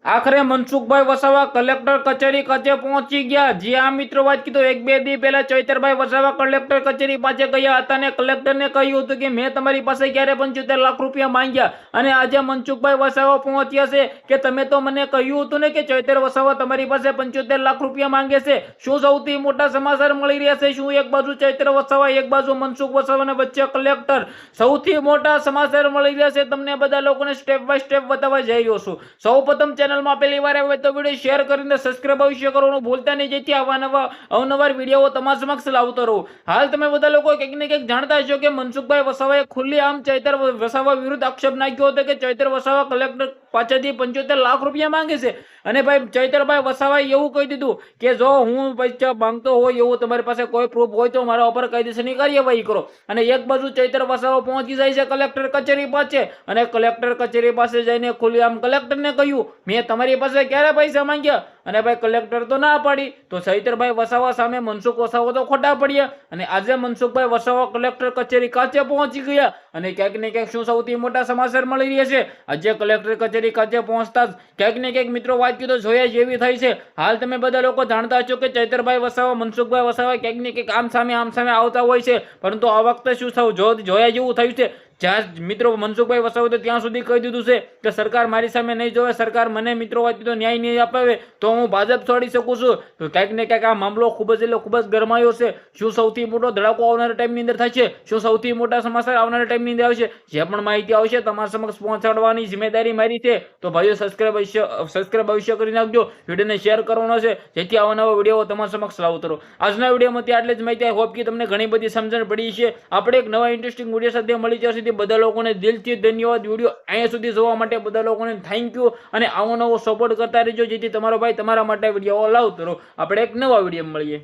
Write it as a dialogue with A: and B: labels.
A: આખરે મનસુખભાઈ વસાવા કલેક્ટર કચેરી ખાતે પહોંચી ગયા। જી આ મિત્રો વાત કીધું, એક બે દી પહેલા ચૈતરભાઈ વસાવા કલેક્ટર કચેરી પાસે ગયા હતા અને કલેક્ટરને કહ્યું હતું કે મેં તમારી પાસે ક્યારે 75 લાખ રૂપિયા માંગ્યા, અને આજે મનસુખભાઈ વસાવા પહોંચ્યા છે કે તમે તો મને કહ્યું હતું ને કે ચૈતર વસાવા તમારી પાસે 75 લાખ રૂપિયા માંગે છે। શું સૌથી મોટા સમાચાર મળી રહ્યા છે? શું એક બાજુ ચૈતર વસાવા, એક બાજુ મનસુખ વસાવા અને વચ્ચે કલેક્ટર? સૌથી મોટા સમાચાર મળી રહ્યા છે, તમને બધા લોકોને સ્ટેપ બાય સ્ટેપ બતાવવા જઈ રહ્યો છું। સૌપ્રથમ ચેનલમાં પહેલી વાર આવે તો વિડીયો શેર કરીને સબસ્ક્રાઇબ અવશ્ય કરવાનું ભૂલતા નહીં, જેથી અવનવા વિડીયો તમારા સમક્ષ લાવતો રહું। હાલ તમે બધા લોકો કંઈક ને કંઈક જાણતા હશો કે મનસુખભાઈ વસાવાએ ખુલ્લેઆમ ચૈતર વસાવા વિરુદ્ધ આક્ષેપ નાખ્યો હતો કે ચૈતર વસાવા કલેક્ટર પાસેથી 75 લાખ રૂપિયા માંગે છે। અને ભાઈ ચૈતરભાઈ વસાવાએ એવું કહી દીધું કે જો હું પૈસા માંગતો હોય એવું તમારી પાસે કોઈ પ્રૂફ હોય તો મારા ઉપર કાયદેસરની કાર્યવાહી કરો। અને એક બાજુ ચૈતર વસાવા પહોંચી જાય છે કલેક્ટર કચેરી પાસે, અને કલેક્ટર કચેરી પાસે જઈને ખુલ્લેઆમ કલેક્ટરને કહ્યું મેં તમારી પાસે ક્યારે પૈસા માંગ્યા? અને ભાઈ કલેક્ટર તો ના પાડી, તો ચૈતરભાઈ વસાવા સામે મનસુખ વસાવા તો ખોટા પડ્યા। અને આજે મનસુખભાઈ વસાવા કલેક્ટર કચેરી ખાતે પહોંચી ગયા, અને ક્યાંક ને ક્યાંક શું સૌથી મોટા સમાચાર મળી રહ્યા છે? આજે કલેક્ટર કચેરી ખાતે પહોંચતા જ ક્યાંક ને ક્યાંક મિત્રો વાત કીધો જોયા જેવી થઈ છે। હાલ તમે બધા લોકો જાણતા છો કે ચૈતરભાઈ વસાવા, મનસુખભાઈ વસાવા ક્યાંક ને ક્યાંક આમ સામે આવતા હોય છે, પરંતુ આ વખતે શું થયું જોયા જેવું થયું છે। જ્યાં મિત્રો મનસુખભાઈ વસાવા તો ત્યાં સુધી કહી દીધું છે કે સરકાર મારી સામે નહીં જોવે, સરકાર મને મિત્રો વાત કીધો ન્યાય નહીં અપાવે તો હું ભાજપ છોડી શકું છું। તો ક્યાંક ને ક્યાંક આ મામલો ખૂબ જ ગરમાયો છે। શું સૌથી મોટો ધડાકો આવનારા ટાઈમની અંદર થાય છે? શું સૌથી મોટા સમાચાર આવનારા ટાઈમની અંદર આવશે? જે પણ માહિતી આવશે તમારા સમક્ષ પહોંચાડવાની જિમ્મેદારી મારી છે। તો ભાઈઓ સબસ્ક્રાઇબ અવશ્ય કરી નાખજો, વિડીયોને શેર કરવાનો છે, જેથી આવા નવા વિડીયો તમારા સમક્ષ લાવતો રહું। આજના વિડીયોમાંથી આટલી જ માહિતી, હોપ કે તમને ઘણી બધી સમજણ પડી છે। આપણે એક નવા ઇન્ટરેસ્ટિંગ વિડીયો સાથે મળી જશે। બધા લોકોને દિલથી ધન્યવાદ। વિડીયો અહીંયા સુધી જોવા માટે બધા લોકોને થેન્ક યુ, અને આવો નવો સપોર્ટ કરતા રહેજો, જેથી તમારો ભાઈ તમારા માટે વિડીયો લાવતો રહો। આપણે એક નવા વિડીયો મળીએ।